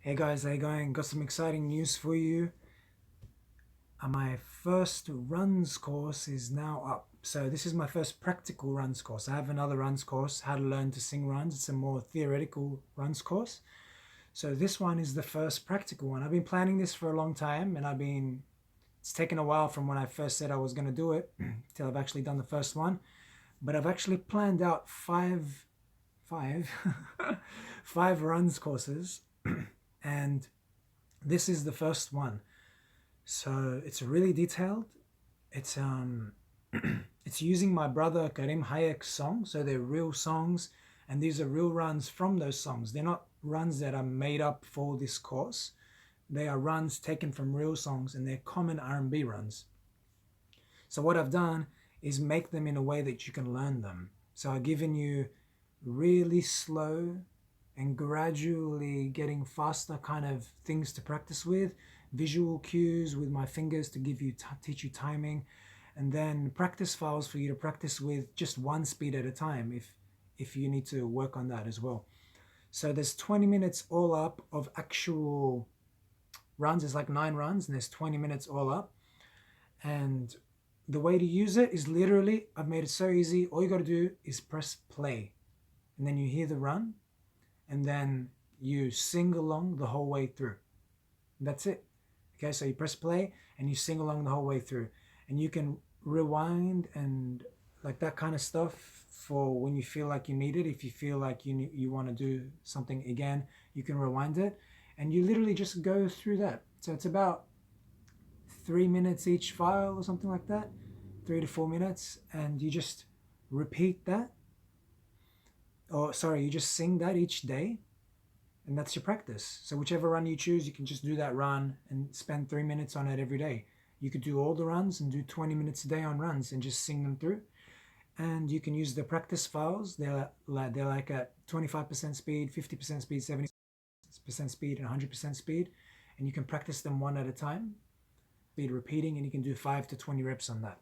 Hey guys, how you going? Got some exciting news for you. My first runs course is now up. So this is my first practical runs course. I have another runs course, how to learn to sing runs. It's a more theoretical runs course. So this one is the first practical one. I've been planning this for a long time and it's taken a while from when I first said I was going to do it till I've actually done the first one. But I've actually planned out five, five runs courses and this is the first one. So it's really detailed. It's it's using my brother Karim Hayek's songs, so they're real songs, and these are real runs from those songs. They're not runs that are made up for this course. They are runs taken from real songs, and they're common R&B runs. So what I've done is make them in a way that you can learn them. So I've given you really slow and gradually getting faster kind of things to practice with, visual cues with my fingers to teach you timing, and then practice files for you to practice with just one speed at a time if you need to work on that as well. So there's 20 minutes all up of actual runs. There's like 9 runs and there's 20 minutes all up. And the way to use it is literally, I've made it so easy. All you got to do is press play, and then you hear the run, and then you sing along the whole way through. That's it. Okay, so you press play and you sing along the whole way through, and you can rewind and like that kind of stuff for when you feel like you need it. If you feel like you want to do something again, you can rewind it, and you literally just go through that. So it's about 3 minutes each file or something like that, 3 to 4 minutes, and you just repeat that, or sorry, you just sing that each day, and that's your practice. So whichever run you choose, you can just do that run and spend 3 minutes on it every day. You could do all the runs and do 20 minutes a day on runs and just sing them through. And you can use the practice files. They're like at 25% speed, 50% speed, 70% speed, and 100% speed. And you can practice them one at a time, speed repeating, and you can do 5 to 20 reps on that.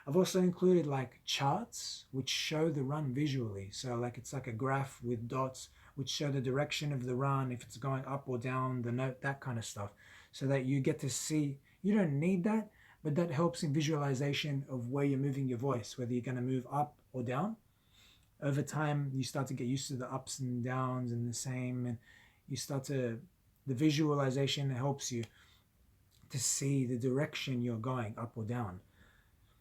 I've also included like charts which show the run visually. So like it's like a graph with dots which show the direction of the run, if it's going up or down, the note, that kind of stuff. So that you get to see, you don't need that, but that helps in visualization of where you're moving your voice, whether you're going to move up or down. Over time, you start to get used to the ups and downs and the same, and the visualization helps you to see the direction you're going, up or down.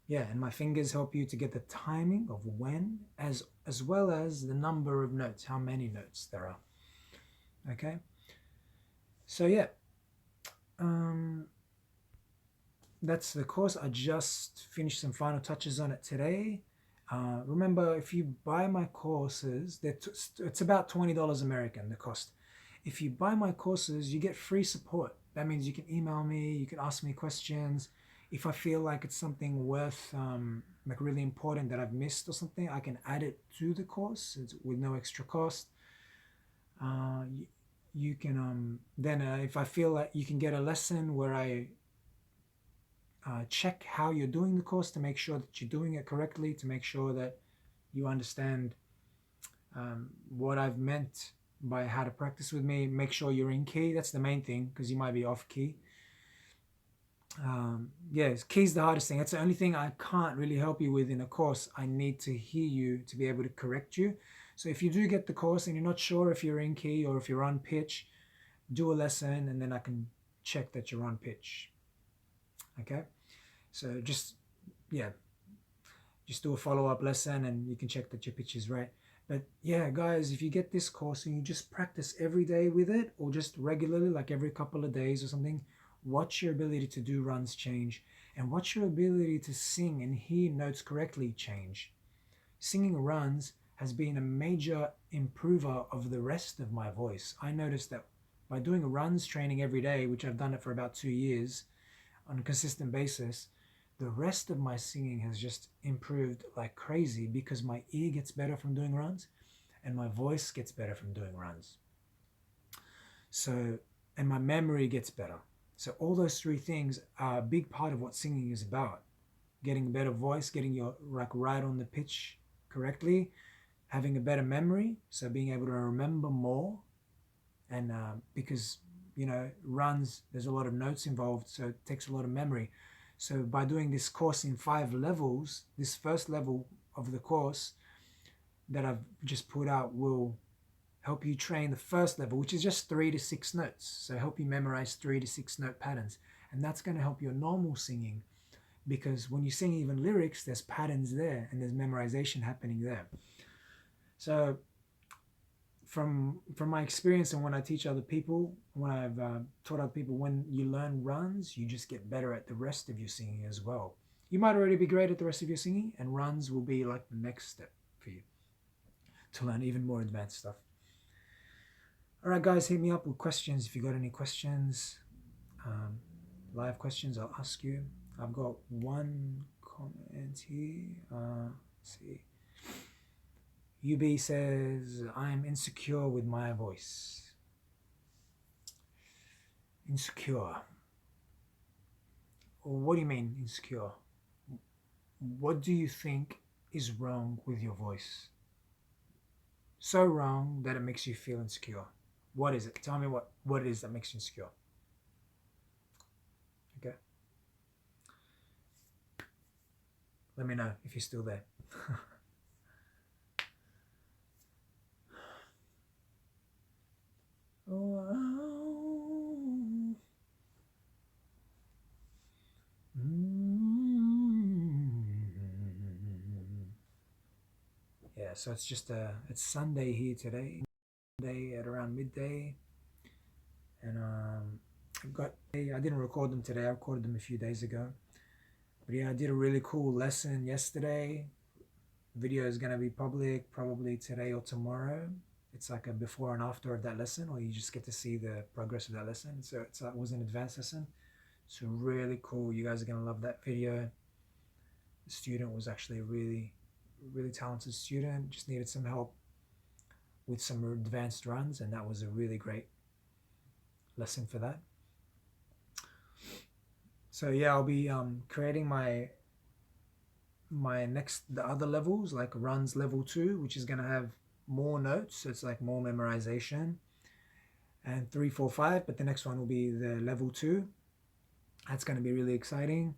Yeah, and my fingers help you to get the timing of when, as well as the number of notes, how many notes there are. Okay, so yeah, um, that's the course. I just finished some final touches on it today. Remember, if you buy my courses, it's about $20 American, the cost. If you buy my courses, you get free support. That means you can email me, you can ask me questions. If I feel like it's something worth, like really important that I've missed or something, I can add it to the course with no extra cost. You can then if I feel like you can get a lesson where I check how you're doing the course to make sure that you're doing it correctly, to make sure that you understand what I've meant by how to practice with me. Make sure you're in key. That's the main thing, because you might be off key. Yeah, key's the hardest thing. That's the only thing I can't really help you with in a course. I need to hear you to be able to correct you. So if you do get the course and you're not sure if you're in key or if you're on pitch, do a lesson and then I can check that you're on pitch. Okay, so just do a follow-up lesson and you can check that your pitch is right. But yeah, guys, if you get this course and you just practice every day with it, or just regularly, like every couple of days or something, watch your ability to do runs change, and watch your ability to sing and hear notes correctly change. Singing runs has been a major improver of the rest of my voice. I noticed that by doing runs training every day, which I've done it for about 2 years on a consistent basis, the rest of my singing has just improved like crazy, because my ear gets better from doing runs and my voice gets better from doing runs. So, and my memory gets better. So all those 3 things are a big part of what singing is about. Getting a better voice, getting your right on the pitch correctly, having a better memory, so being able to remember more, and because runs, there's a lot of notes involved, so it takes a lot of memory. So by doing this course in 5 levels, this first level of the course that I've just put out will help you train the first level, which is just 3 to 6 notes. So help you memorize 3 to 6 note patterns. And that's going to help your normal singing, because when you sing even lyrics, there's patterns there and there's memorization happening there. So from my experience and when I teach other people, when I've taught other people, when you learn runs, you just get better at the rest of your singing as well. You might already be great at the rest of your singing, and runs will be like the next step for you to learn even more advanced stuff. All right, guys, hit me up with questions if you got any questions. Live questions, I'll ask you. I've got one comment here. Let's see. UB says, I'm insecure with my voice. Insecure. What do you mean, insecure? What do you think is wrong with your voice? So wrong that it makes you feel insecure. What is it? Tell me what it is that makes you insecure. Okay. Let me know if you're still there. Yeah, so it's just it's Sunday here today. Sunday at around midday, and I didn't record them today. I recorded them a few days ago. But yeah, I did a really cool lesson yesterday. Video is gonna be public probably today or tomorrow. It's like a before and after of that lesson, or you just get to see the progress of that lesson. So it was an advanced lesson. So really cool. You guys are gonna love that video. The student was actually a really talented student. Just needed some help with some advanced runs, and that was a really great lesson for that. So yeah, I'll be creating the other levels, like runs level 2, which is gonna have more notes, so it's like more memorization, and 3, 4, 5. But the next one will be the level 2. That's gonna be really exciting.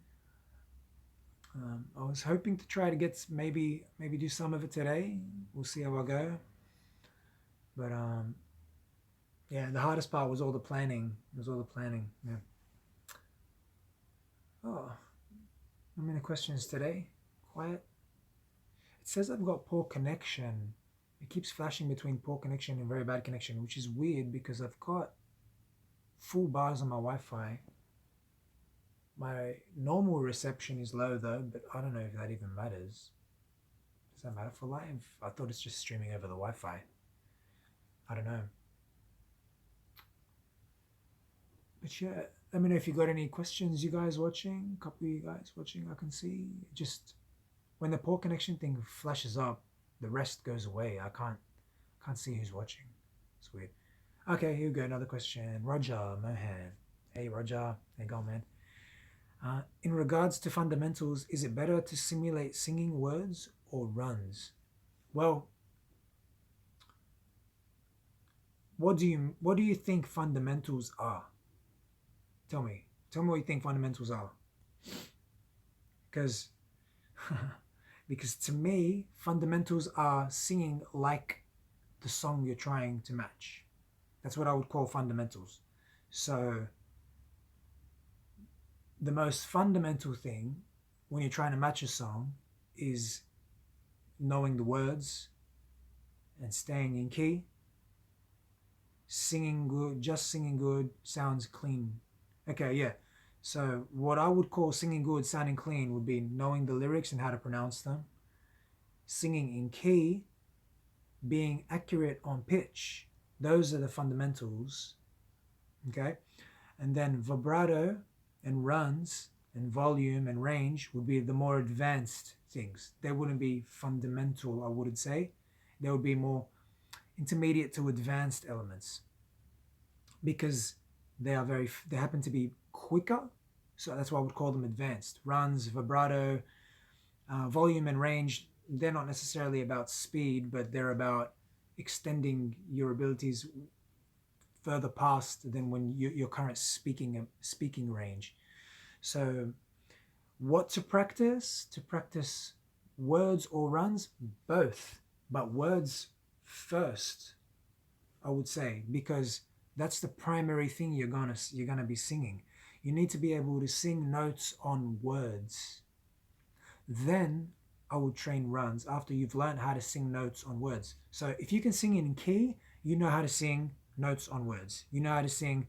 I was hoping to try to get maybe do some of it today. We'll see how I go. But yeah, the hardest part was all the planning. Yeah. Oh, how many questions today? Quiet. It says I've got poor connection. It keeps flashing between poor connection and very bad connection, which is weird because I've got full bars on my Wi-Fi. My normal reception is low though, but I don't know if that even matters. Does that matter for live? I thought it's just streaming over the Wi-Fi. I don't know. But yeah, let me know if you got any questions, you guys watching. A couple of you guys watching, I can see. Just when the poor connection thing flashes up, the rest goes away. I can't see who's watching. It's weird. Okay, here we go. Another question. Roger Mohan. Hey Roger, how you going, man? In regards to fundamentals, is it better to simulate singing words or runs? Well, what do you think fundamentals are? Tell me what you think fundamentals are. Because to me, fundamentals are singing like the song you're trying to match. That's what I would call fundamentals. So the most fundamental thing when you're trying to match a song is knowing the words and staying in key. Singing good, just singing good sounds clean. Okay, yeah. So what I would call singing good, sounding clean would be knowing the lyrics and how to pronounce them. Singing in key, being accurate on pitch. Those are the fundamentals. Okay? And then vibrato and runs and volume and range would be the more advanced things. They wouldn't be fundamental, I wouldn't say. They would be more intermediate to advanced elements, because they happen to be quicker, so that's why I would call them advanced. Runs, vibrato, volume and range, they're not necessarily about speed, but they're about extending your abilities further past than when your current speaking range. So what to practice? To practice words or runs? Both, but words first, I would say, because that's the primary thing you're gonna be singing. You need to be able to sing notes on words. Then I would train runs after you've learned how to sing notes on words. So if you can sing in key, you know how to sing notes on words. You know how to sing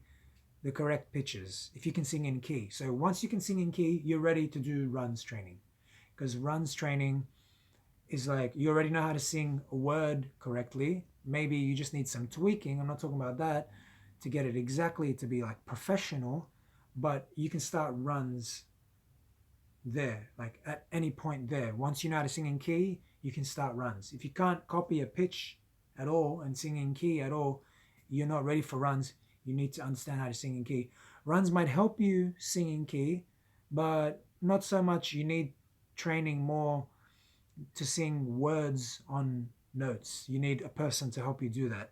the correct pitches if you can sing in key. So once you can sing in key, you're ready to do runs training. Because runs training is like you already know how to sing a word correctly. Maybe you just need some tweaking. I'm not talking about that to get it exactly to be like professional, but you can start runs there, like at any point there. Once you know how to sing in key, you can start runs. If you can't copy a pitch at all and sing in key at all, you're not ready for runs. You need to understand how to sing in key. Runs might help you sing in key, but not so much. You need training more to sing words on notes. You need a person to help you do that.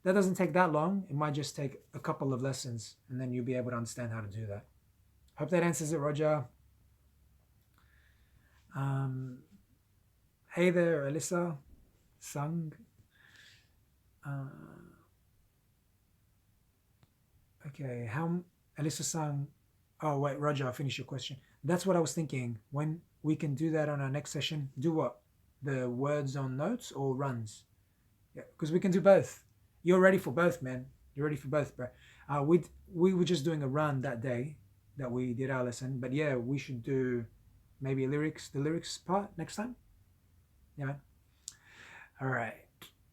That doesn't take that long. It might just take a couple of lessons and then you'll be able to understand how to do that. Hope that answers it, Roger. Hey there, Alyssa Sung. Okay, how Alyssa Sung? Oh wait, Roger, I'll finish your question. That's what I was thinking. When we can do that on our next session, do what? The words on notes or runs? Yeah, because we can do both. You're ready for both, man. You're ready for both, bro. We were just doing a run that day that we did our lesson, but yeah, we should do maybe the lyrics part next time. Yeah, man. All right.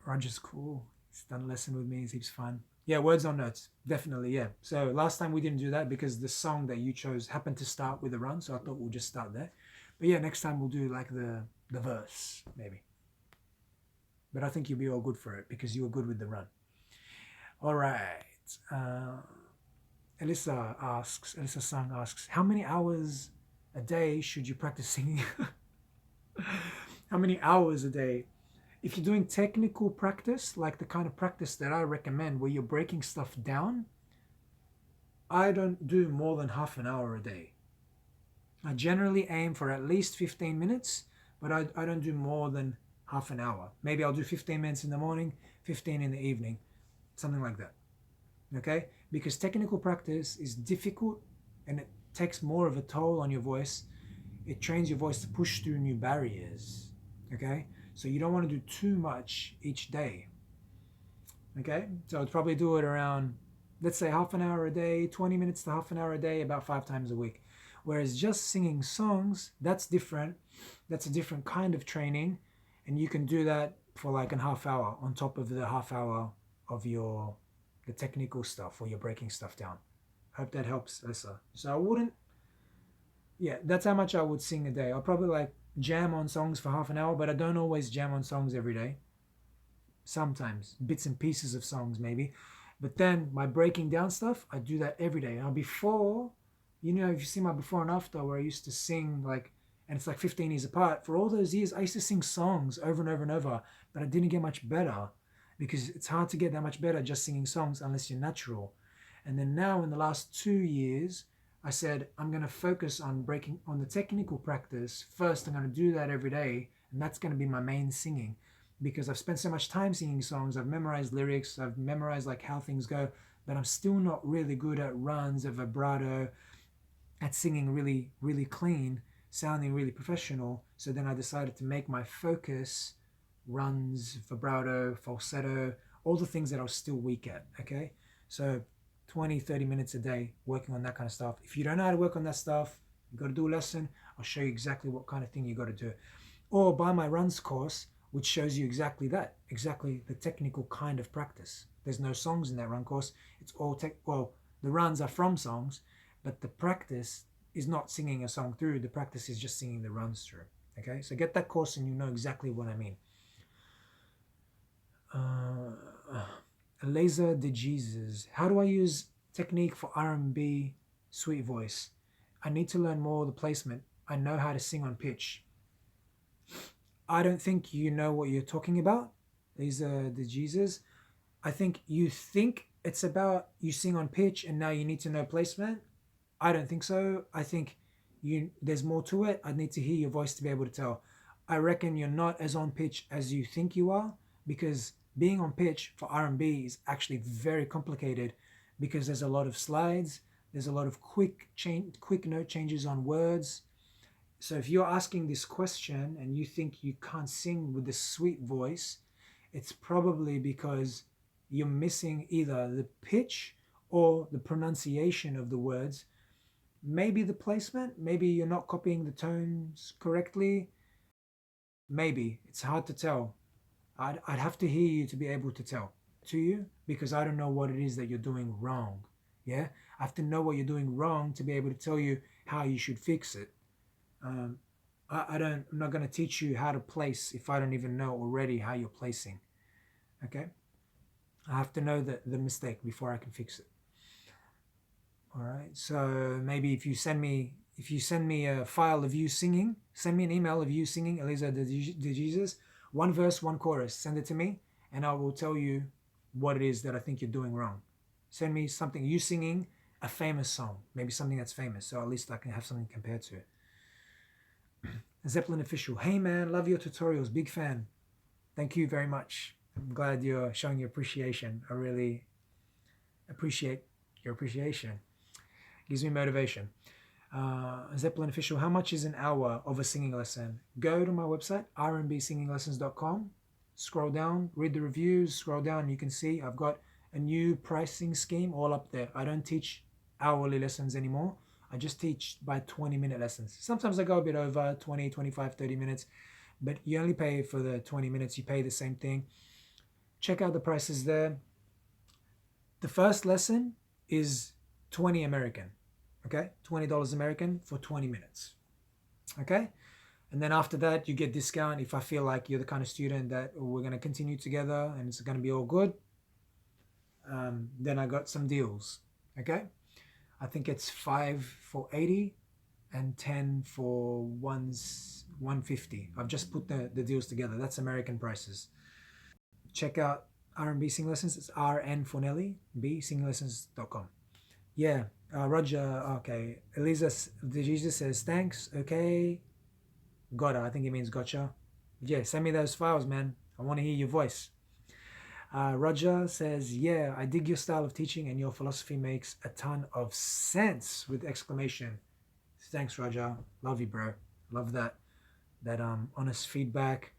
Roger's cool. He's done a lesson with me. He's heaps fun. Yeah, words on notes. Definitely, yeah. So last time we didn't do that because the song that you chose happened to start with a run, so I thought we'll just start there. But yeah, next time we'll do like the verse, maybe. But I think you'll be all good for it because you were good with the run. All right. Alyssa Sung asks, how many hours a day should you practice singing? How many hours a day? If you're doing technical practice, like the kind of practice that I recommend where you're breaking stuff down, I don't do more than half an hour a day. I generally aim for at least 15 minutes, but I don't do more than half an hour. Maybe I'll do 15 minutes in the morning, 15 in the evening, something like that. Okay? Because technical practice is difficult and it takes more of a toll on your voice. It trains your voice to push through new barriers. Okay? So you don't want to do too much each day. Okay? So I'd probably do it around, let's say half an hour a day, 20 minutes to half an hour a day, about 5 times a week. Whereas just singing songs, that's different. That's a different kind of training. And you can do that for like a half hour on top of the half hour of the technical stuff or you're breaking stuff down. Hope that helps, Alyssa. So I wouldn't, yeah, that's how much I would sing a day. I'll probably like jam on songs for half an hour, but I don't always jam on songs every day. Sometimes, bits and pieces of songs maybe. But then my breaking down stuff, I do that every day. Now before, you know, if you see my before and after where I used to sing like, and it's like 15 years apart, for all those years I used to sing songs over and over and over, but I didn't get much better because it's hard to get that much better just singing songs unless you're natural. And then now in the last 2 years, I said, I'm going to focus on breaking on the technical practice. First, I'm going to do that every day, and that's going to be my main singing because I've spent so much time singing songs. I've memorized lyrics. I've memorized like how things go, but I'm still not really good at runs, at vibrato, at singing really, really clean, sounding really professional. So then I decided to make my focus runs, vibrato, falsetto, all the things that I was still weak at, okay? So 20, 30 minutes a day working on that kind of stuff. If you don't know how to work on that stuff, you got to do a lesson. I'll show you exactly what kind of thing you got to do. Or buy my runs course, which shows you exactly that, exactly the technical kind of practice. There's no songs in that run course. It's all well, the runs are from songs, but the practice is not singing a song through. The practice is just singing the runs through. Okay, so get that course and you know exactly what I mean. Laser de Jesus. How do I use technique for RnB sweet voice? I need to learn more of the placement. I know how to sing on pitch. I don't think you know what you're talking about. Laser de Jesus. I think you think it's about you sing on pitch and now you need to know placement. I don't think so. I think there's more to it. I need to hear your voice to be able to tell. I reckon you're not as on pitch as you think you are, because being on pitch for R&B is actually very complicated, because there's a lot of slides, there's a lot of quick note changes on words. So if you're asking this question and you think you can't sing with a sweet voice, it's probably because you're missing either the pitch or the pronunciation of the words, maybe the placement, maybe you're not copying the tones correctly. Maybe. It's hard to tell. I'd have to hear you to be able to tell to you, because I don't know what it is that you're doing wrong. Yeah? I have to know what you're doing wrong to be able to tell you how you should fix it. Um, I'm not going to teach you how to place if I don't even know already how you're placing. Okay? I have to know the mistake before I can fix it. All right. So maybe if you send me a file of you singing, send me an email of you singing Elisa de Jesus, one verse, one chorus. Send it to me, and I will tell you what it is that I think you're doing wrong. Send me something you singing a famous song, maybe something that's famous, so at least I can have something compared to it. Zeppelin official. Hey man, love your tutorials. Big fan. Thank you very much. I'm glad you're showing your appreciation. I really appreciate your appreciation. Gives me motivation. Zeppelin official, how much is an hour of a singing lesson? Go to my website, rnbsinginglessons.com. Scroll down, read the reviews, scroll down, you can see I've got a new pricing scheme all up there. I don't teach hourly lessons anymore. I just teach by 20-minute lessons. Sometimes I go a bit over 20, 25, 30 minutes, but you only pay for the 20 minutes. You pay the same thing. Check out the prices there. The first lesson is 20 American, okay? $20 American for 20 minutes, okay? And then after that, you get discount if I feel like you're the kind of student that we're going to continue together and it's going to be all good. Then I got some deals, okay? I think it's 5 for 80 and 10 for 150. I've just put the deals together. That's American prices. Check out RnB Singing Lessons. It's RN for Nelly, bsinginglessons.com. Yeah, Roger, okay. Elisa de Jesus says, thanks, okay. Got it, I think it means gotcha. Yeah, send me those files, man. I want to hear your voice. Roger says, yeah, I dig your style of teaching and your philosophy makes a ton of sense with exclamation. Thanks, Roger. Love you, bro. Love that honest feedback.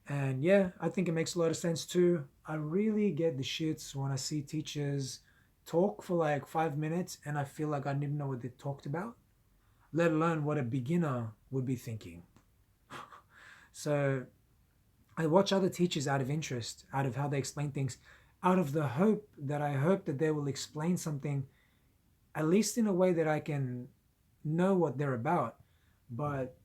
And yeah, I think it makes a lot of sense too. I really get the shits when I see teachers talk for like 5 minutes and I feel like I didn't know what they talked about, let alone what a beginner would be thinking. So I watch other teachers out of interest, out of how they explain things, out of the hope that they will explain something, at least in a way that I can know what they're about. But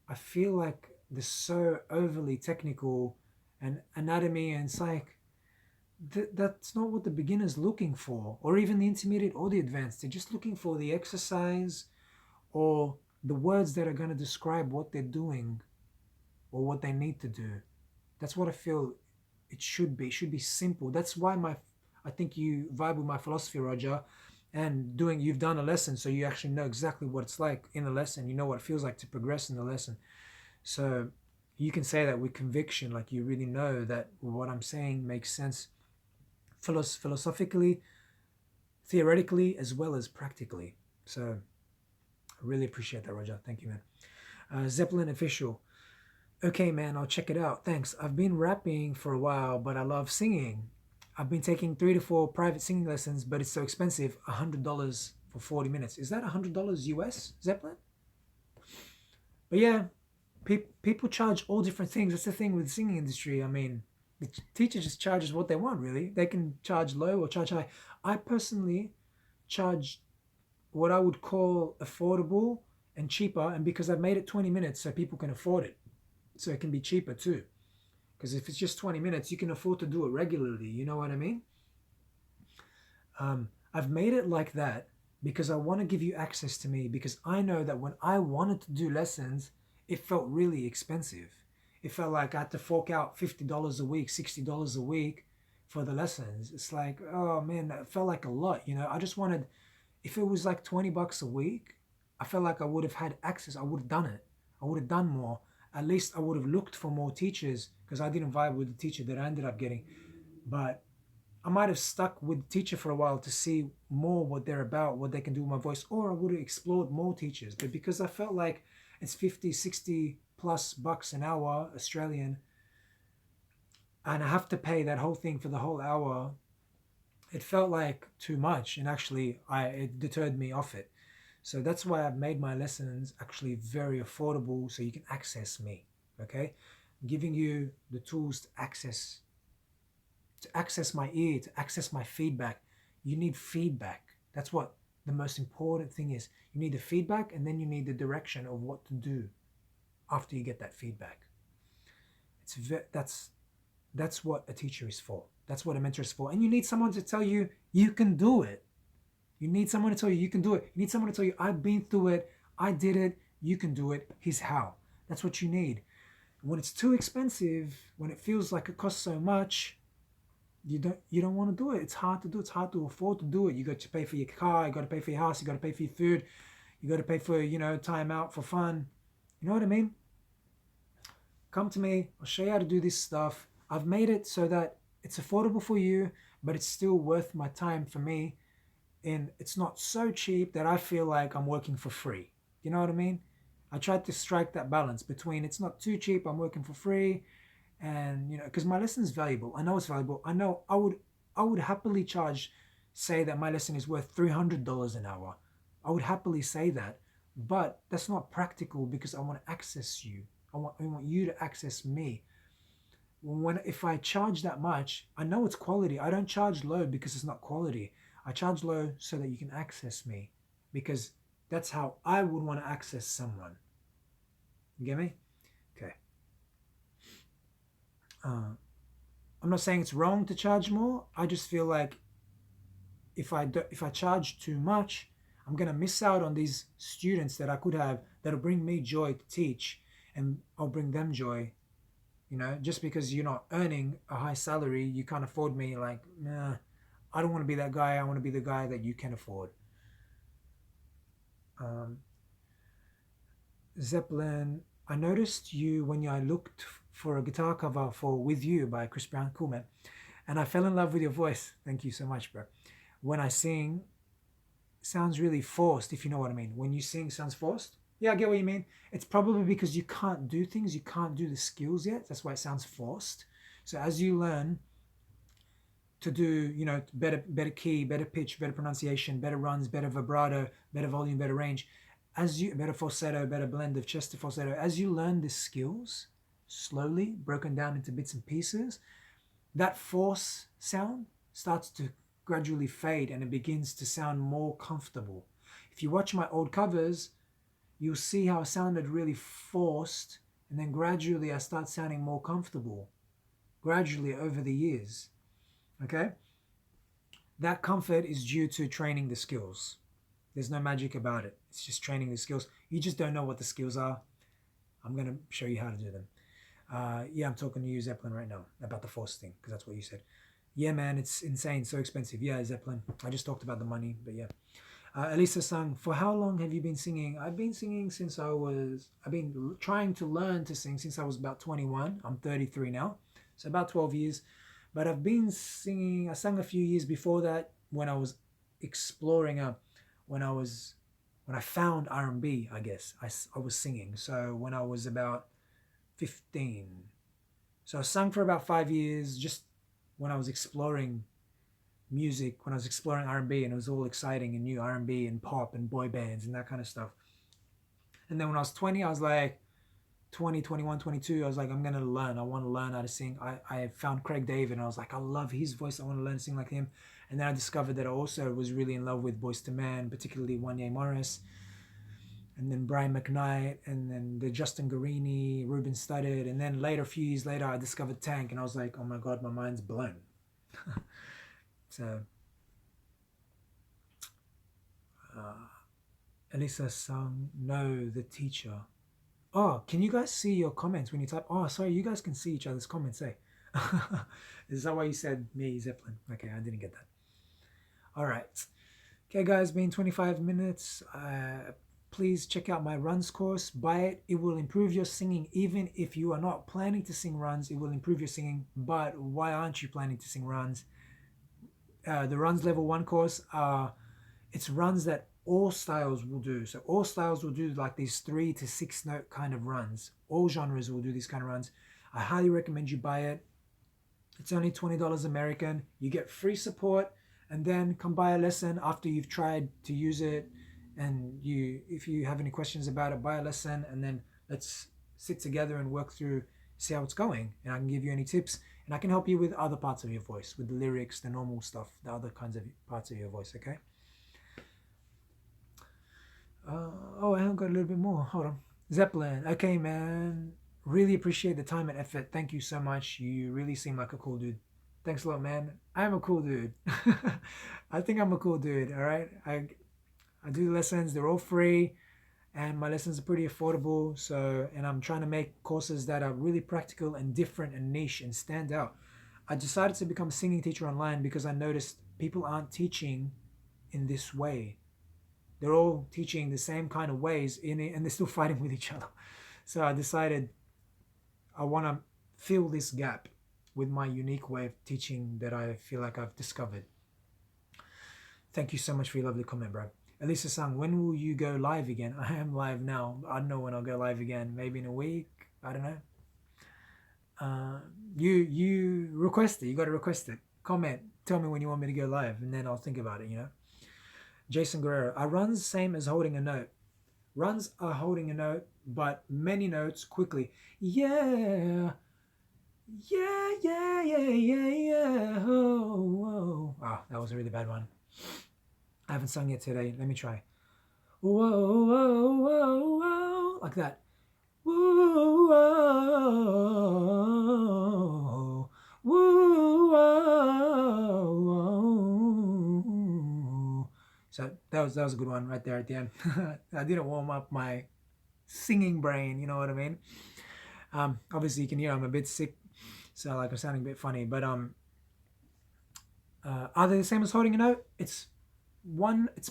I feel like they're so overly technical and anatomy and psych. That's not what the beginner's looking for, or even the intermediate or the advanced. They're just looking for the exercise or the words that are going to describe what they're doing or what they need to do. That's what I feel it should be. It should be simple. That's why I think you vibe with my philosophy, Roger, and you've done a lesson, so you actually know exactly what it's like in the lesson. You know what it feels like to progress in the lesson. So you can say that with conviction, like you really know that what I'm saying makes sense philosophically, theoretically, as well as practically. So I really appreciate that, Roger. Thank you, man. Zeppelin official. Okay, man, I'll check it out. Thanks. I've been rapping for a while, but I love singing. I've been taking 3 to 4 private singing lessons, but it's so expensive, $100 for 40 minutes. Is that $100 US, Zeppelin? But yeah, people charge all different things. That's the thing with the singing industry. I mean, the teacher just charges what they want, really. They can charge low or charge high. I personally charge what I would call affordable and cheaper, and because I've made it 20 minutes so people can afford it. So it can be cheaper too. Because if it's just 20 minutes, you can afford to do it regularly. You know what I mean? I've made it like that because I want to give you access to me, because I know that when I wanted to do lessons, it felt really expensive. It felt like I had to fork out $50 a week, $60 a week for the lessons. It's like, oh man, it felt like a lot, you know. I just wanted, if it was like $20 a week, I felt like I would have had access. I would have done it. I would have done more. At least I would have looked for more teachers because I didn't vibe with the teacher that I ended up getting. But I might have stuck with the teacher for a while to see more what they're about, what they can do with my voice, or I would have explored more teachers. But because I felt like it's 50, 60 plus bucks an hour Australian, and I have to pay that whole thing for the whole hour, it felt like too much, and actually it deterred me off it. So that's why I've made my lessons actually very affordable so you can access me. Okay? I'm giving you the tools to access my ear, to access my feedback. You need feedback. That's what the most important thing is. You need the feedback, and then you need the direction of what to do after you get that feedback. That's what a teacher is for. That's what a mentor is for. And you need someone to tell you you can do it. You need someone to tell you you can do it. You need someone to tell you I've been through it, I did it, you can do it. Here's how. That's what you need. When it's too expensive, when it feels like it costs so much, you don't want to do it. It's hard to do. It's hard to afford to do it. You got to pay for your car, you got to pay for your house, you got to pay for your food, you got to pay for, time out for fun. You know what I mean? Come to me, I'll show you how to do this stuff. I've made it so that it's affordable for you, but it's still worth my time for me. And it's not so cheap that I feel like I'm working for free. You know what I mean? I tried to strike that balance between it's not too cheap, I'm working for free, and because my lesson is valuable. I know it's valuable. I know I would happily say that my lesson is worth $300 an hour. I would happily say that, but that's not practical because I want to access you. I want you to access me. If I charge that much, I know it's quality. I don't charge low because it's not quality. I charge low so that you can access me, because that's how I would want to access someone. You get me? Okay. I'm not saying it's wrong to charge more. I just feel like if I charge too much, I'm gonna miss out on these students that I could have that'll bring me joy to teach, and I'll bring them joy. Just because you're not earning a high salary, you can't afford me. Like, nah, I don't want to be that guy. I want to be the guy that you can afford. Zeppelin, I noticed you when I looked for a guitar cover for With You by Chris Brown. Cool, man. And I fell in love with your voice. Thank you so much, bro. When I sing, sounds really forced, if you know what I mean. When you sing, sounds forced. Yeah, I get what you mean. It's probably because you can't do things, you can't do the skills yet. That's why it sounds forced. So as you learn to do, better key, better pitch, better pronunciation, better runs, better vibrato, better volume, better range, better falsetto, better blend of chest to falsetto, as you learn the skills slowly, broken down into bits and pieces, that force sound starts to gradually fade and it begins to sound more comfortable. If you watch my old covers, you'll see how I sounded really forced, and then gradually I start sounding more comfortable, gradually over the years. Okay? That comfort is due to training the skills. There's no magic about it. It's just training the skills. You just don't know what the skills are. I'm going to show you how to do them. Yeah, I'm talking to you, Zeppelin, right now about the force thing, because that's what you said. Yeah, man, it's insane, so expensive. Yeah, Zeppelin. I just talked about the money, but yeah. Elisa sang, for how long have you been singing? I've been singing I've been trying to learn to sing since I was about 21. I'm 33 now, so about 12 years. But I've been singing, I sang a few years before that when I was exploring, when I found RnB, I guess. I was singing. So when I was about 15. So I sang for about 5 years, just when I was exploring music, when I was exploring R&B, and it was all exciting and new, R&B and pop and boy bands and that kind of stuff. And then when I was 20, I was like 20, 21, 22, I was like, I'm going to learn. I want to learn how to sing. I found Craig David and I was like, I love his voice. I want to learn to sing like him. And then I discovered that I also was really in love with Boyz II Men, particularly Wanya Morris, and then Brian McKnight, and then the Justin Guarini, Ruben Studdard. And then later, a few years later, I discovered Tank and I was like, oh my God, my mind's blown. So, Elisa sang, no, the teacher. Oh, can you guys see your comments when you type? Oh, sorry, you guys can see each other's comments, eh? Is that why you said me, Zeppelin? Okay, I didn't get that. All right. Okay, guys, been 25 minutes. Please check out my runs course. Buy it. It will improve your singing. Even if you are not planning to sing runs, it will improve your singing. But why aren't you planning to sing runs? The runs level 1 course, it's runs that all styles will do. So all styles will do like these 3 to 6 note kind of runs. All genres will do these kind of runs. I highly recommend you buy it. It's only $20 American. You get free support, and then come buy a lesson after you've tried to use it. And if you have any questions about it, buy a lesson, and then let's sit together and work through, see how it's going. And I can give you any tips, and I can help you with other parts of your voice, with the lyrics, the normal stuff, the other kinds of parts of your voice, okay? Oh, I have got a little bit more. Hold on. Zeppelin. Okay, man. Really appreciate the time and effort. Thank you so much. You really seem like a cool dude. Thanks a lot, man. I'm a cool dude. I think I'm a cool dude, all right? I do lessons. They're all free, and my lessons are pretty affordable. So, and I'm trying to make courses that are really practical and different and niche and stand out. I decided to become a singing teacher online because I noticed people aren't teaching in this way. They're all teaching the same kind of ways in it, and they're still fighting with each other. So I decided I want to fill this gap with my unique way of teaching that I feel like I've discovered. Thank you so much for your lovely comment, bro. Elisa Sang, when will you go live again? I am live now. I don't know when I'll go live again. Maybe in a week. I don't know. You request it. You got to request it. Comment. Tell me when you want me to go live, and then I'll think about it, you know. Jason Guerrero, are runs same as holding a note? Runs are holding a note, but many notes quickly. Yeah. Yeah, yeah, yeah, yeah, yeah. Oh, whoa. Ah, that was a really bad one. I haven't sung it today. Let me try. Whoa, whoa, whoa, whoa. Like that. Whoa, whoa, whoa, whoa. So that was a good one right there at the end. I didn't warm up my singing brain, you know what I mean? Obviously you can hear I'm a bit sick, so like I'm sounding a bit funny, but are they the same as holding a note? It's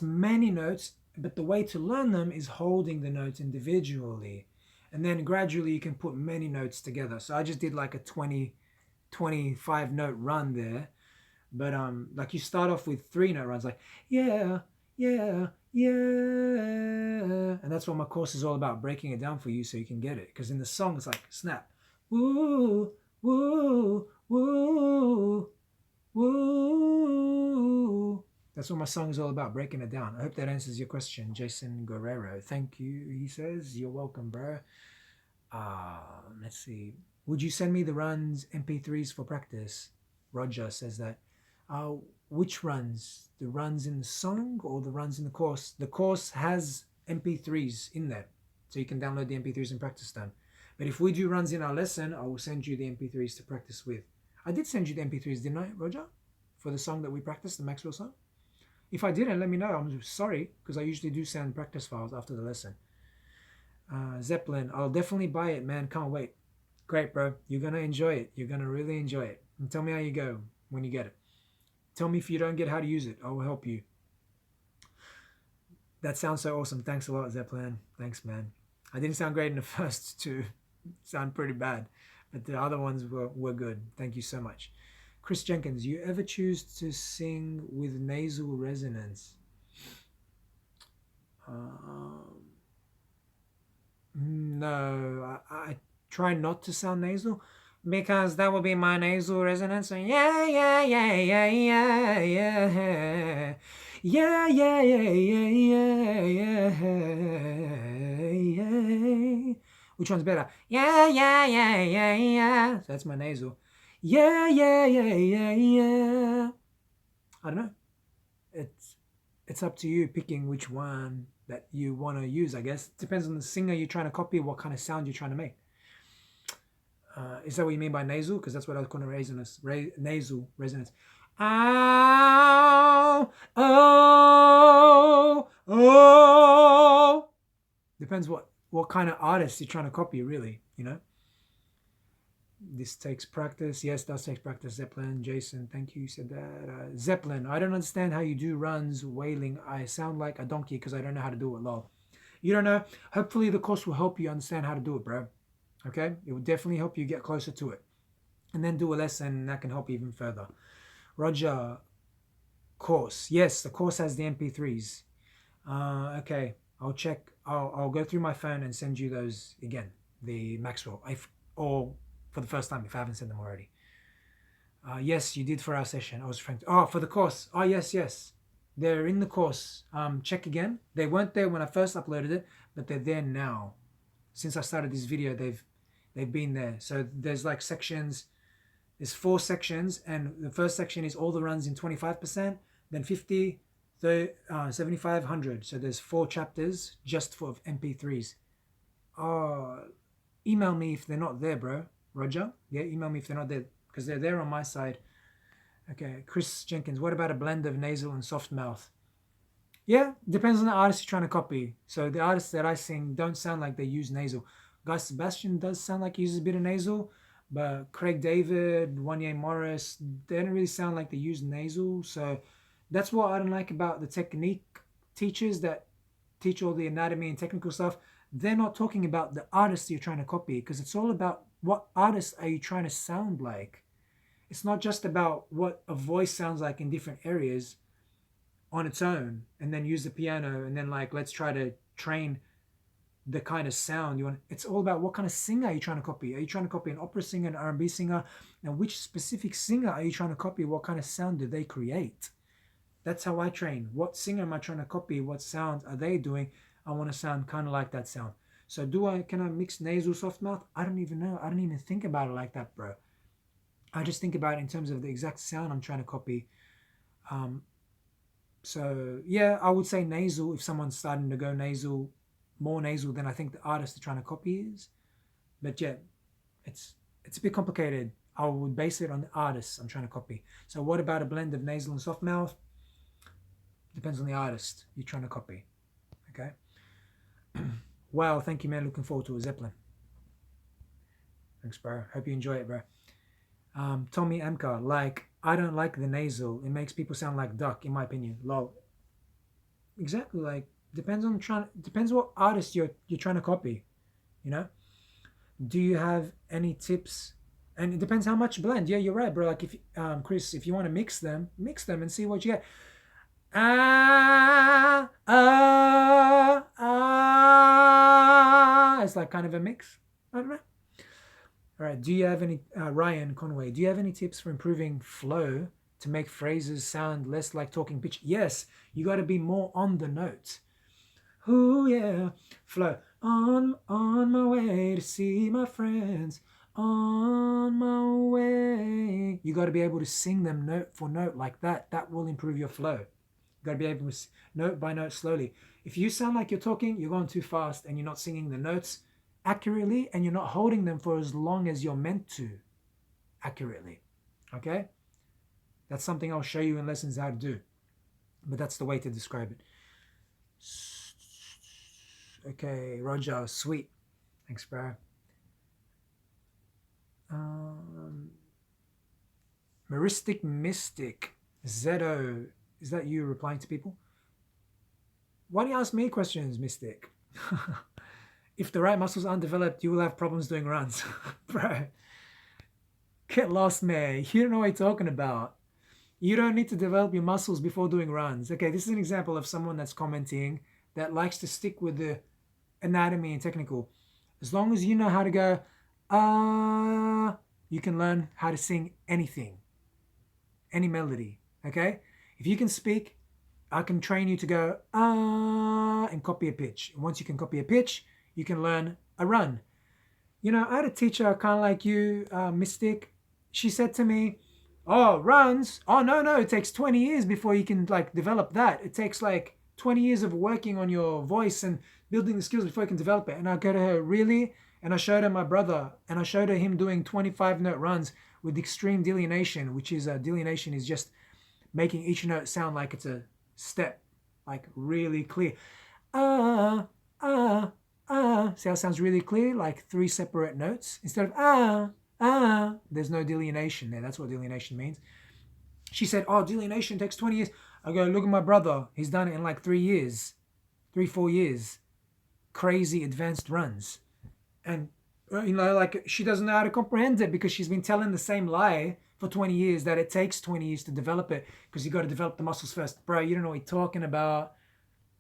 many notes, but the way to learn them is holding the notes individually, and then gradually you can put many notes together. So I just did like a 25 note run there, but like you start off with 3 note runs, like yeah, yeah, yeah, and that's what my course is all about, breaking it down for you so you can get it. Because in the song it's like snap, woo, woo, woo, woo. That's what my song is all about, breaking it down. I hope that answers your question, Jason Guerrero. Thank you, he says. You're welcome, bro. Let's see. Would you send me the runs MP3s for practice? Roger says that. Which runs? The runs in the song or the runs in the course? The course has MP3s in there, so you can download the MP3s and practice them. But if we do runs in our lesson, I will send you the MP3s to practice with. I did send you the MP3s, didn't I, Roger? For the song that we practiced, the Maxwell song? If I didn't, let me know. I'm sorry, because I usually do send practice files after the lesson. Zeppelin, I'll definitely buy it, man. Can't wait. Great, bro. You're going to enjoy it. You're going to really enjoy it. And tell me how you go when you get it. Tell me if you don't get how to use it. I will help you. That sounds so awesome. Thanks a lot, Zeppelin. Thanks, man. I didn't sound great in the first 2. Sound pretty bad. But the other ones were good. Thank you so much. Chris Jenkins, you ever choose to sing with nasal resonance? No, I try not to sound nasal, because that would be my nasal resonance. Yeah, yeah, yeah, yeah, yeah, yeah. Yeah, yeah, yeah, yeah, yeah, yeah, yeah. Which one's better? Yeah, yeah, yeah, yeah, yeah. So that's my nasal. Yeah, yeah, yeah, yeah, yeah. I don't know. It's up to you picking which one that you want to use, I guess. It depends on the singer you're trying to copy, what kind of sound you're trying to make. Is that what you mean by nasal? Because that's what I was calling resonance. Nasal resonance. Oh, oh, oh. Depends what kind of artist you're trying to copy, really, you know? This takes practice. Yes, does take practice. Zeppelin, Jason, thank you. You said that. Zeppelin, I don't understand how you do runs wailing. I sound like a donkey because I don't know how to do it. Lol. You don't know. Hopefully the course will help you understand how to do it, bro. Okay, it will definitely help you get closer to it, and then do a lesson, and that can help you even further. Roger, course. Yes, the course has the MP3s. Okay, I'll check. I'll go through my phone and send you those again. The Maxwell, or for the first time if I haven't sent them already. Yes, you did for our session. I was trying to. Oh, for the course. Oh, yes, yes. They're in the course. Check again. They weren't there when I first uploaded it, but they're there now. Since I started this video, they've been there. So there's like sections. There's 4 sections, and the first section is all the runs in 25%, then 50, 30, 75, 100. So there's 4 chapters just for MP3s. Email me if they're not there, bro. Roger? Yeah, email me if they're not there, because they're there on my side. Okay, Chris Jenkins, what about a blend of nasal and soft mouth? Yeah, depends on the artist you're trying to copy. So the artists that I sing don't sound like they use nasal. Guy Sebastian does sound like he uses a bit of nasal, but Craig David, Wanye Morris, they don't really sound like they use nasal. So that's what I don't like about the technique teachers that teach all the anatomy and technical stuff. They're not talking about the artist you're trying to copy, because it's all about what artist are you trying to sound like. It's not just about what a voice sounds like in different areas on its own, and then use the piano, and then like let's try to train the kind of sound you want. It's all about what kind of singer are you trying to copy. Are you trying to copy an opera singer, an R&B singer, and which specific singer are you trying to copy? What kind of sound do they create? That's how I train. What singer am I trying to copy? What sound are they doing? I want to sound kind of like that sound. So can I mix nasal, soft mouth? I don't even know. I don't even think about it like that, bro. I just think about it in terms of the exact sound I'm trying to copy. So yeah, I would say nasal if someone's starting to go nasal, more nasal than I think the artist they're trying to copy is. But yeah, it's a bit complicated. I would base it on the artist I'm trying to copy. So what about a blend of nasal and soft mouth? Depends on the artist you're trying to copy. Okay. Wow, thank you, man. Looking forward to a Zeppelin. Thanks, bro. Hope you enjoy it, bro. Tommy Amka, like, I don't like the nasal. It makes people sound like duck, in my opinion. Lol. Exactly. Like, depends what artist you're trying to copy. You know. Do you have any tips? And it depends how much blend. Yeah, you're right, bro. Like if Chris, if you want to mix them and see what you get. It's like kind of a mix. I don't know. All right. Do you have any Ryan Conway? Do you have any tips for improving flow to make phrases sound less like talking pitch? Yes, you got to be more on the note. Ooh yeah, flow. On my way to see my friends. On my way. You got to be able to sing them note for note like that. That will improve your flow. You got to be able to note by note slowly. If you sound like you're talking, you're going too fast and you're not singing the notes accurately, and you're not holding them for as long as you're meant to accurately. Okay? That's something I'll show you in lessons how to do. But that's the way to describe it. Okay, Roger, sweet. Thanks, bro. Meristic Mystic, Zedo. Is that you replying to people? Why do you ask me questions, Mystic? If the right muscles aren't developed, you will have problems doing runs. Bro, get lost, man. You don't know what you're talking about. You don't need to develop your muscles before doing runs. Okay, this is an example of someone that's commenting that likes to stick with the anatomy and technical. As long as you know how to go, you can learn how to sing anything, any melody, okay? If you can speak, I can train you to go, and copy a pitch. And once you can copy a pitch, you can learn a run. You know, I had a teacher kind of like you, Mystic. She said to me, oh, runs? Oh, no, it takes 20 years before you can like develop that. It takes like 20 years of working on your voice and building the skills before you can develop it. And I go to her, really? And I showed her my brother, and I showed her him doing 25-note runs with extreme delineation, which is delineation is just making each note sound like it's a step, like really clear. See how it sounds really clear, like 3 separate notes instead of There's no delineation there. That's what delineation means. She said, oh, delineation takes 20 years. I go, look at my brother. He's done it in like 3 years, 4 years. Crazy advanced runs. And, like she doesn't know how to comprehend it because she's been telling the same lie for 20 years that it takes 20 years to develop it because you got to develop the muscles first. Bro, you don't know what you're talking about.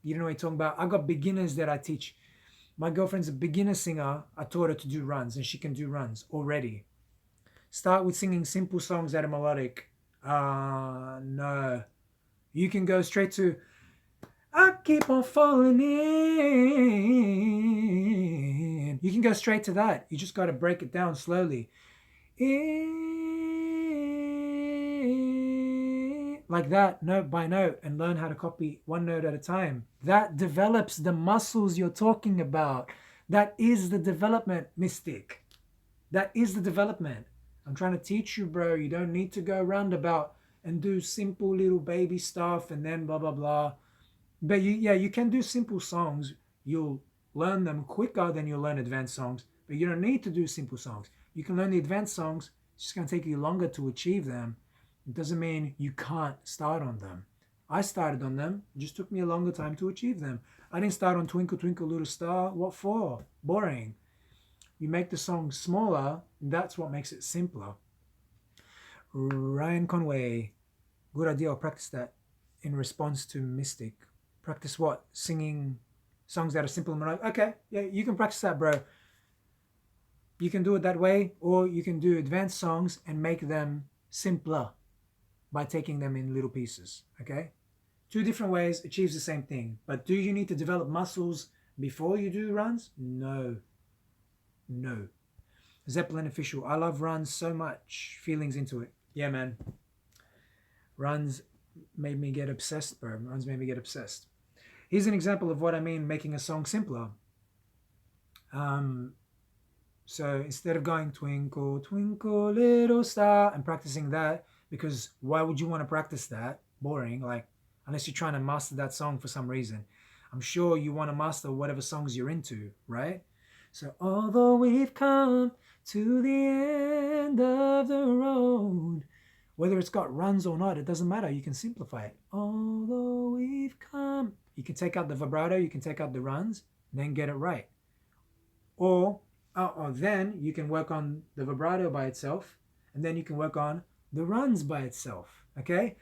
I got beginners that I teach. My girlfriend's a beginner singer. I taught her to do runs and she can do runs already. Start with singing simple songs that are melodic. No. You can go straight to I keep on falling in. You can go straight to that. You just got to break it down slowly. Like that, note by note, and learn how to copy one note at a time. That develops the muscles you're talking about. That is the development, mystic. That is the development. I'm trying to teach you, bro. You don't need to go roundabout and do simple little baby stuff and then blah, blah, blah. But you can do simple songs. You'll learn them quicker than you'll learn advanced songs. But you don't need to do simple songs. You can learn the advanced songs. It's just going to take you longer to achieve them. It doesn't mean you can't start on them. I started on them. It just took me a longer time to achieve them. I didn't start on Twinkle Twinkle Little Star. What for? Boring. You make the song smaller. That's what makes it simpler. Ryan Conway. Good idea. I'll practice that in response to Mystic. Practice what? Singing songs that are simple and melodic. Okay. Yeah, you can practice that, bro. You can do it that way, or you can do advanced songs and make them simpler by taking them in little pieces. Okay? 2 different ways, achieves the same thing. But do you need to develop muscles before you do runs? No. Zeppelin official. I love runs so much. Feelings into it. Yeah, man. Runs made me get obsessed, bro. Runs made me get obsessed. Here's an example of what I mean making a song simpler. So instead of going Twinkle, Twinkle, Little Star and practicing that, because why would you want to practice that? Boring, like, unless you're trying to master that song for some reason. I'm sure you want to master whatever songs you're into, right? So, although we've come to the end of the road, whether it's got runs or not, it doesn't matter. You can simplify it. Although we've come. You can take out the vibrato, you can take out the runs, then get it right. Or then you can work on the vibrato by itself, and then you can work on the runs by itself, okay?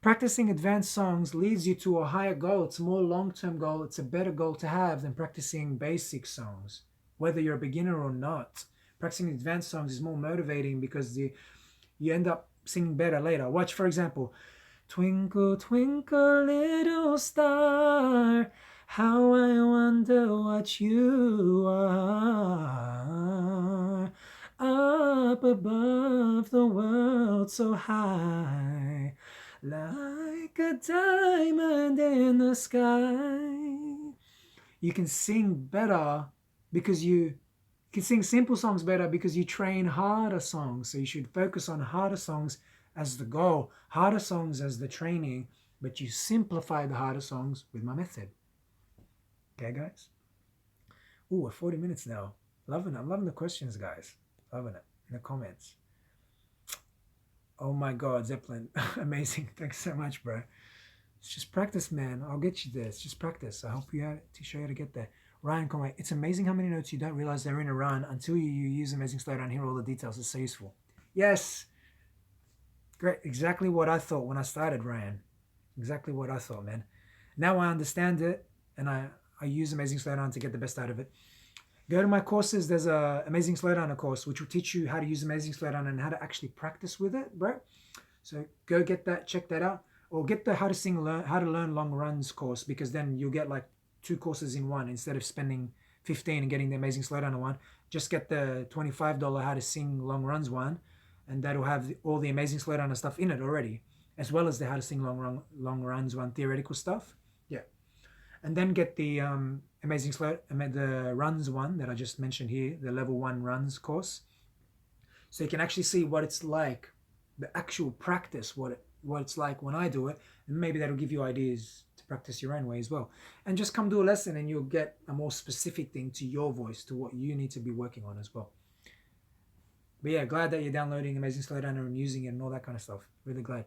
Practicing advanced songs leads you to a higher goal. It's a more long-term goal. It's a better goal to have than practicing basic songs, whether you're a beginner or not. Practicing advanced songs is more motivating because you end up singing better later. Watch, for example, Twinkle, twinkle, little star, how I wonder what you are. Up above the world so high, like a diamond in the sky. You can sing better because you can sing simple songs better because you train harder songs. So you should focus on harder songs as the goal, harder songs as the training, but you simplify the harder songs with my method. Okay, guys? Ooh, we're 40 minutes now. Loving it. I'm loving the questions, guys. Loving it. In the comments. Oh my God, Zeppelin. Amazing. Thanks so much, bro. It's just practice, man. I'll get you there. It's just practice. I hope you had to show you how to get there. Ryan Conway. It's amazing how many notes you don't realize they're in a run until you use Amazing Slowdown and hear all the details. It's so useful. Yes. Great. Exactly what I thought when I started, Ryan. Exactly what I thought, man. Now I understand it, and I use Amazing Slowdown to get the best out of it. Go to my courses. There's a Amazing Slowdown course, which will teach you how to use Amazing Slowdown and how to actually practice with it, bro. So go get that, check that out. Or get the how to learn long runs course, because then you'll get like 2 courses in one instead of spending 15 and getting the Amazing Slowdown one. Just get the $25 how to sing long runs one, and that'll have all the Amazing Slowdown stuff in it already, as well as the how to sing long runs one theoretical stuff. Yeah. And then get the the runs one that I just mentioned here, the level 1 runs course. So you can actually see what it's like, the actual practice, what it's like when I do it, and maybe that'll give you ideas to practice your own way as well. And just come do a lesson and you'll get a more specific thing to your voice, to what you need to be working on as well. But yeah, glad that you're downloading Amazing Slowdowner and using it and all that kind of stuff. Really glad.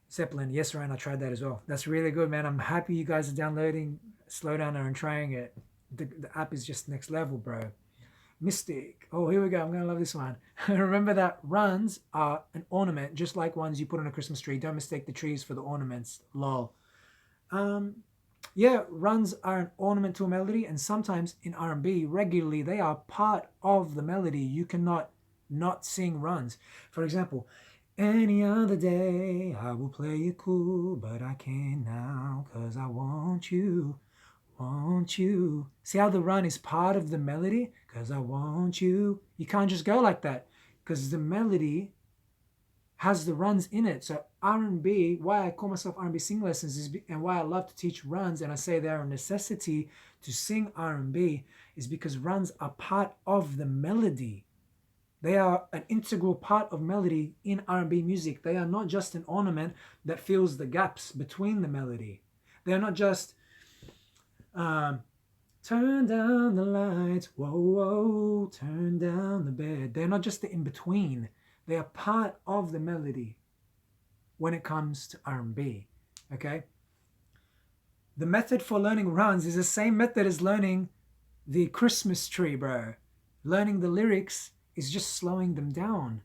Zeppelin, yes, Ryan, I tried that as well. That's really good, man. I'm happy you guys are downloading Slowdowner and trying it. The app is just next level, bro. Mystic. Oh, here we go. I'm going to love this one. Remember that runs are an ornament, just like ones you put on a Christmas tree. Don't mistake the trees for the ornaments. Lol. Yeah, runs are an ornament to a melody, and sometimes in R&B, regularly, they are part of the melody. You cannot not sing runs. For example, any other day I will play it cool, but I can't now, 'cause I want you. Want you. See how the run is part of the melody? 'Cause I want you. You can't just go like that, because the melody has the runs in it. So R&B, why I call myself R&B Sing Lessons is, and why I love to teach runs, and I say they're a necessity to sing R&B, is because runs are part of the melody. They are an integral part of melody in R&B music. They are not just an ornament that fills the gaps between the melody. They're not just turn down the lights, whoa, whoa, turn down the bed. They're not just the in-between. They are part of the melody when it comes to R&B, okay? The method for learning runs is the same method as learning the Christmas tree, bro. Learning the lyrics is just slowing them down.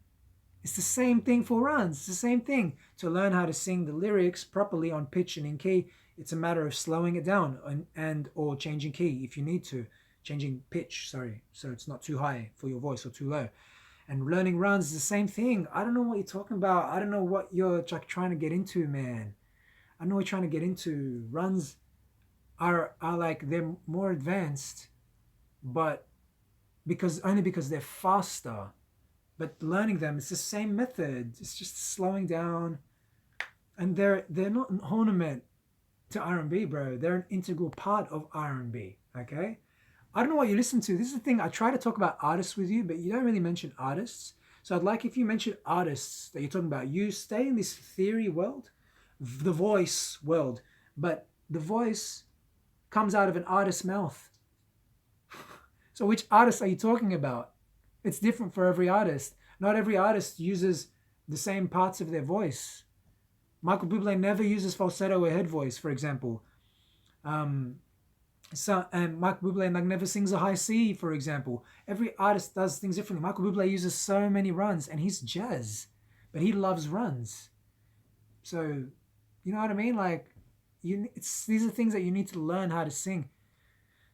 It's the same thing for runs. It's the same thing. To learn how to sing the lyrics properly on pitch and in key, it's a matter of slowing it down and or changing key if you need to. Changing pitch, sorry, so it's not too high for your voice or too low. And learning runs is the same thing. I don't know what you're talking about. I don't know what you're trying to get into, man. I know what you're trying to get into. Runs are like, they're more advanced, but only because they're faster. But learning them, it's the same method. It's just slowing down. And they're not an ornament to R&B, bro. They're an integral part of R&B, okay? I don't know what you listen to. This is the thing. I try to talk about artists with you, but you don't really mention artists. So I'd like if you mention artists that you're talking about. You stay in this theory world, the voice world, but the voice comes out of an artist's mouth. So which artist are you talking about? It's different for every artist. Not every artist uses the same parts of their voice. Michael Bublé never uses falsetto or head voice, for example. And Michael Bublé never sings a high C, for example. Every artist does things differently. Michael Bublé uses so many runs, and he's jazz, but he loves runs. So, you know what I mean? Like, these are things that you need to learn how to sing.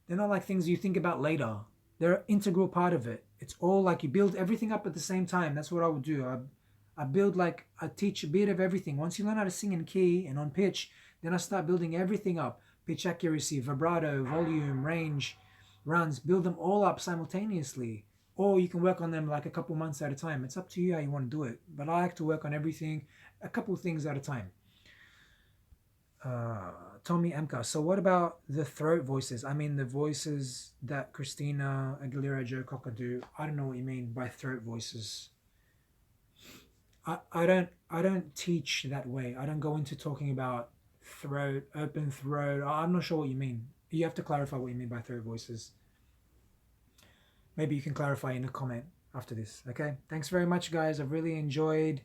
They're not like things you think about later. They're an integral part of it. It's all like you build everything up at the same time. That's what I would do. I teach a bit of everything. Once you learn how to sing in key and on pitch, then I start building everything up. Pitch accuracy, vibrato, volume, range, runs. Build them all up simultaneously. Or you can work on them like a couple months at a time. It's up to you how you want to do it. But I like to work on everything, a couple things at a time. Tommy Emka. So what about the throat voices? I mean the voices that Christina Aguilera, Joe Cocker do. I don't know what you mean by throat voices. I don't teach that way. I don't go into talking about throat, open throat. I'm not sure what you mean. You have to clarify what you mean by throat voices. Maybe you can clarify in a comment after this. Okay. Thanks very much, guys. I've really enjoyed.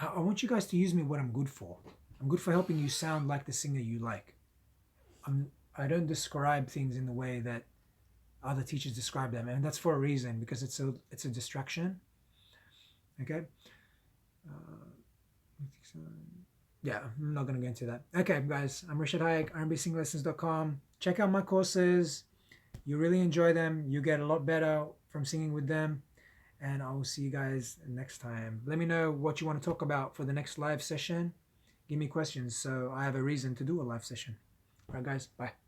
I want you guys to use me what I'm good for. I'm good for helping you sound like the singer you like. I don't describe things in the way that other teachers describe them, and that's for a reason, because it's a distraction. Okay. Yeah, I'm not going to go into that. Okay, guys, I'm Richard Hayek, RnBSingLessons.com. Check out my courses. You really enjoy them. You get a lot better from singing with them. And I will see you guys next time. Let me know what you want to talk about for the next live session. Give me questions so I have a reason to do a live session. All right, guys. Bye.